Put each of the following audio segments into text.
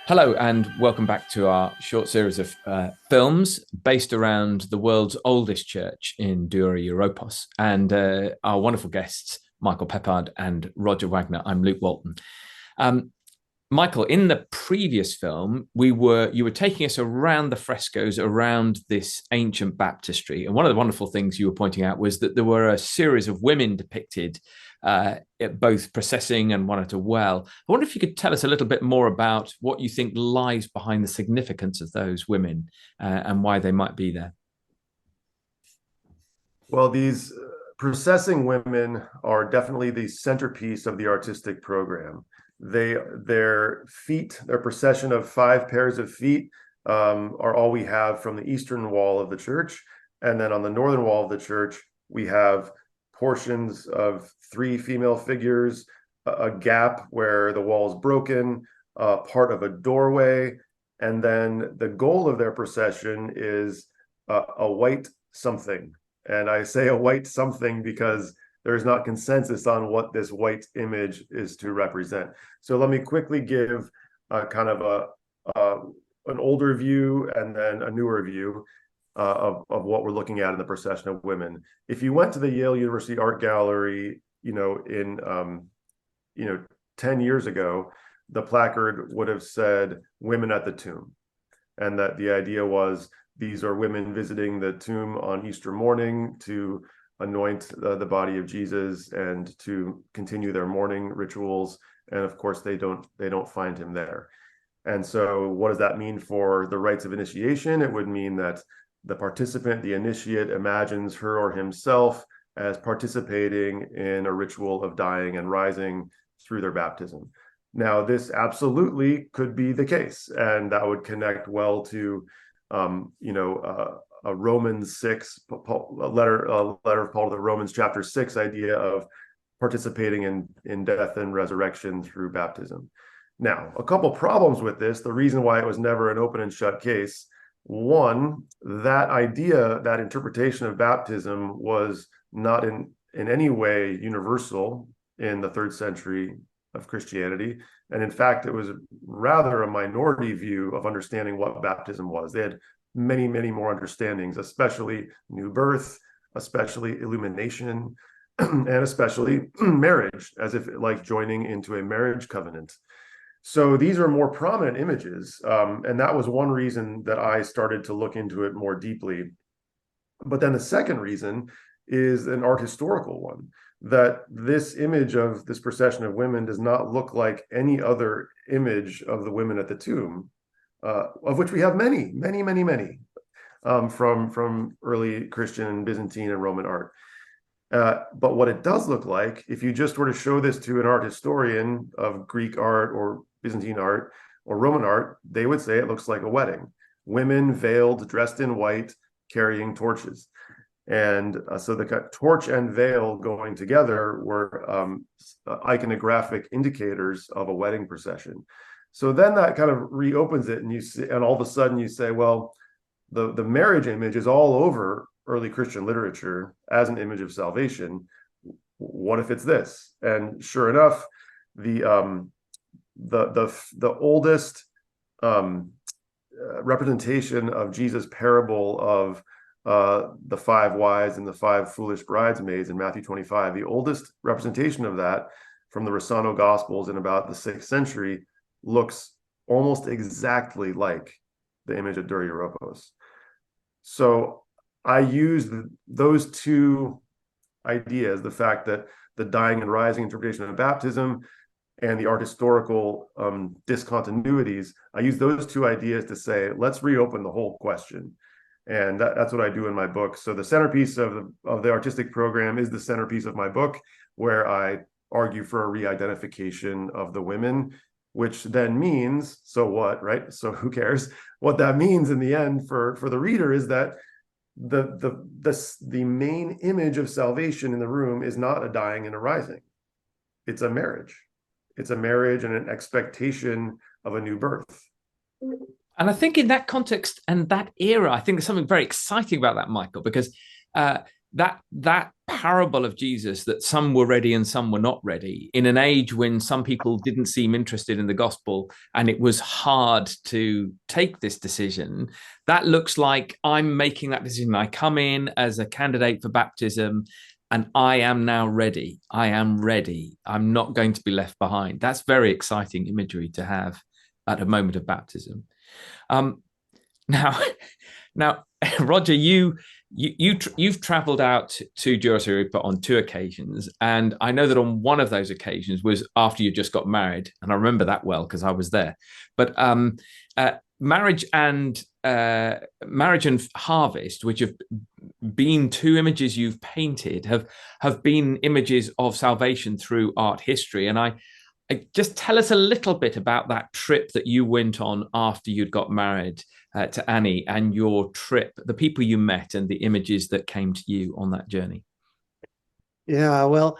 Hello, and welcome back to our short series of films based around the world's oldest church in Dura Europos, and our wonderful guests, Michael Peppard and Roger Wagner. I'm Luke Walton. Um, Michael, in the previous film, you were taking us around the frescoes around this ancient baptistry, and one of the wonderful things you were pointing out was that there were a series of women depicted, both processing and one at a well. I wonder if you could tell us a little bit more about what you think lies behind the significance of those women and why they might be there. Well, these processing women are definitely the centerpiece of the artistic program. Their feet, their procession of 5 pairs of feet, are all we have from the eastern wall of the church. And then on the northern wall of the church, we have portions of 3 female figures, a gap where the wall is broken, part of a doorway. And then the goal of their procession is a white something. And I say a white something because there's not consensus on what this white image is to represent. So let me quickly give kind of an older view and then a newer view of what we're looking at in the procession of women. If you went to the Yale University Art Gallery, in 10 years ago, the placard would have said "Women at the Tomb," and that the idea was these are women visiting the tomb on Easter morning to anoint the body of Jesus and to continue their mourning rituals. And of course, they don't find him there. And so what does that mean for the rites of initiation? It would mean that the participant, the initiate, imagines her or himself as participating in a ritual of dying and rising through their baptism. Now, this absolutely could be the case, and that would connect well to a Romans 6 a letter of Paul to the Romans chapter 6 idea of participating in death and resurrection through baptism. Now, a couple problems with this. The reason why it was never an open and shut case: one, that idea, that interpretation of baptism was not in any way universal in the 3rd century of Christianity. And in fact, it was rather a minority view of understanding what baptism was. They had many, many more understandings, especially new birth, especially illumination, and especially marriage, as if like joining into a marriage covenant. So these are more prominent images. And that was one reason that I started to look into it more deeply. But then the second reason is an art historical one, that this image of this procession of women does not look like any other image of the women at the tomb, of which we have many, many, many, many, from early Christian, Byzantine, and Roman art. But what it does look like, if you just were to show this to an art historian of Greek art or Byzantine art or Roman art, they would say it looks like a wedding. Women veiled, dressed in white, carrying torches. And so the torch and veil going together were iconographic indicators of a wedding procession. So then that kind of reopens it, and you see, and all of a sudden you say, well, the marriage image is all over early Christian literature as an image of salvation. What if it's this? And sure enough, the oldest representation of Jesus' parable of the 5 wise and the 5 foolish bridesmaids in Matthew 25, the oldest representation of that from the Rossano Gospels in about the 6th century, looks almost exactly like the image at Dura Europos. So I used those two ideas, the fact that the dying and rising interpretation of baptism and the art historical discontinuities, I use those two ideas to say, let's reopen the whole question. And that's what I do in my book. So the centerpiece of the artistic program is the centerpiece of my book, where I argue for a re-identification of the women, which then means, so what, right? So who cares? What that means in the end for the reader is that the main image of salvation in the room is not a dying and a rising. It's a marriage. It's a marriage and an expectation of a new birth. And I think in that context and that era, I think there's something very exciting about that, Michael, because that parable of Jesus, that some were ready and some were not ready, in an age when some people didn't seem interested in the gospel and it was hard to take this decision, that looks like I'm making that decision. I come in as a candidate for baptism and I am now ready. I am ready. I'm not going to be left behind. That's very exciting imagery to have at a moment of baptism. Now, Roger, you've travelled out to Dura Europos on 2 occasions, and I know that on one of those occasions was after you just got married, and I remember that well because I was there. But marriage and harvest, which have been 2 images you've painted, have been images of salvation through art history, and I just tell us a little bit about that trip that you went on after you'd got married to Annie, and your trip, the people you met and the images that came to you on that journey. Yeah, well,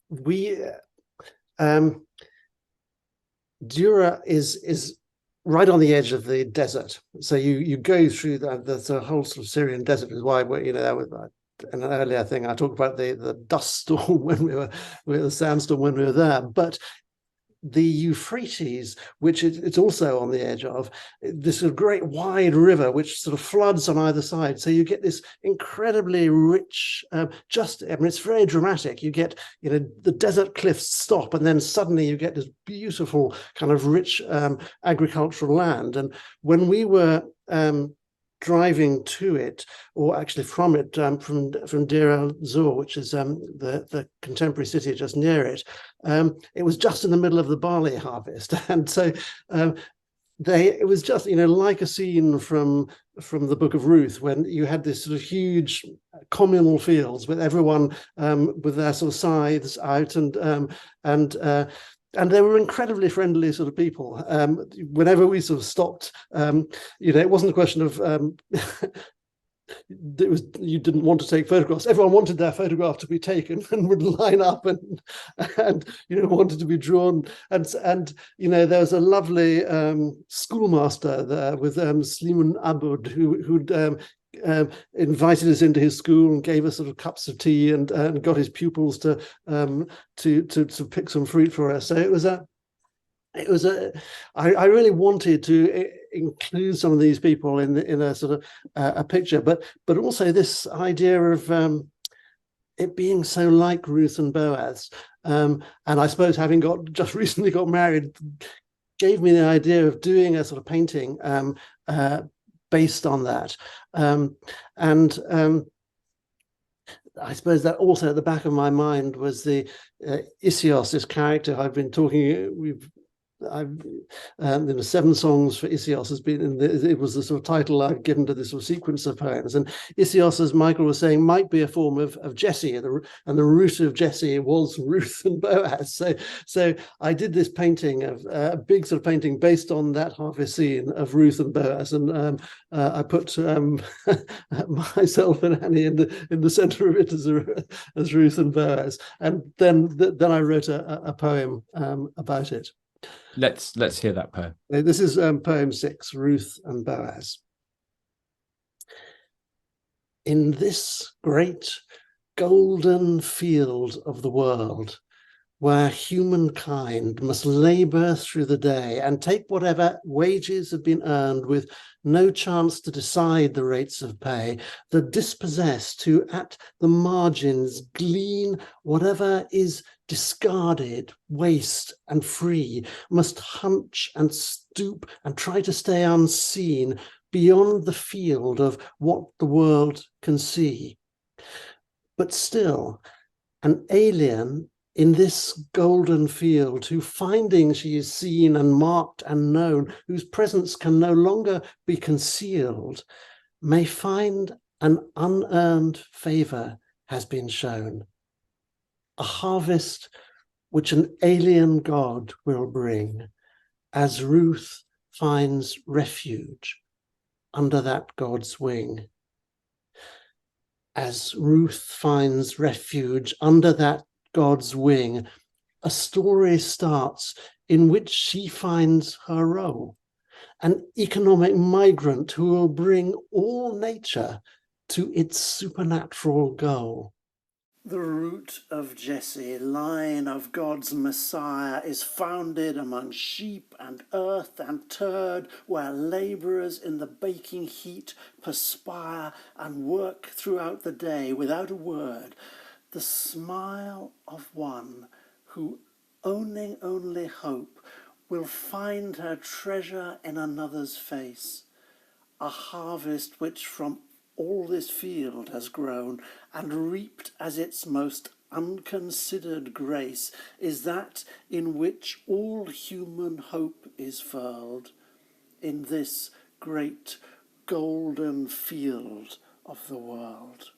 we Dura is right on the edge of the desert. So you go through the whole sort of Syrian desert, is why we're, that was in an earlier thing I talked about the dust storm when we were the sandstorm when we were there, but the Euphrates, which it's also on the edge of, this sort of great wide river which sort of floods on either side. So you get this incredibly rich, it's very dramatic. You get, the desert cliffs stop, and then suddenly you get this beautiful kind of rich agricultural land. And when we were driving to it, or actually from it, from Dura Europos, which is the contemporary city just near it, it was just in the middle of the barley harvest, and so it was just like a scene from the Book of Ruth, when you had this sort of huge communal fields with everyone with their sort of scythes out, and they were incredibly friendly sort of people. Whenever we sort of stopped, it wasn't a question of you didn't want to take photographs. Everyone wanted their photograph to be taken and would line up and wanted to be drawn. And there was a lovely schoolmaster there with Sliman Abud who'd invited us into his school and gave us sort of cups of tea and got his pupils to pick some fruit for us. So I really wanted to include some of these people in a sort of a picture, but also this idea of it being so like Ruth and Boaz, and I suppose having just recently got married gave me the idea of doing a sort of painting based on that, and I suppose that also at the back of my mind was the Isseos, this character I've been talking. The 7 songs for Isseos has been it was the sort of title I've given to this sort of sequence of poems. And Isseos, as Michael was saying, might be a form of Jesse, and the root of Jesse was Ruth and Boaz. So I did this painting of a big sort of painting based on that harvest scene of Ruth and Boaz, and I put myself and Annie in the center of it as Ruth and Boaz, and then I wrote a poem about it. Let's hear that poem. This is poem 6, Ruth and Boaz. In this great golden field of the world, where humankind must labor through the day and take whatever wages have been earned with no chance to decide the rates of pay, the dispossessed who at the margins glean whatever is discarded, waste and free, must hunch and stoop and try to stay unseen beyond the field of what the world can see. But still, an alien in this golden field, who finding she is seen and marked and known, whose presence can no longer be concealed, may find an unearned favor has been shown, a harvest which an alien God will bring, as Ruth finds refuge under that God's wing. As Ruth finds refuge under that God's wing, a story starts in which she finds her role, an economic migrant who will bring all nature to its supernatural goal. The root of Jesse, line of God's Messiah, is founded among sheep and earth and turd, where labourers in the baking heat perspire and work throughout the day without a word. The smile of one who, owning only hope, will find her treasure in another's face. A harvest which from all this field has grown, and reaped as its most unconsidered grace, is that in which all human hope is furled, in this great golden field of the world.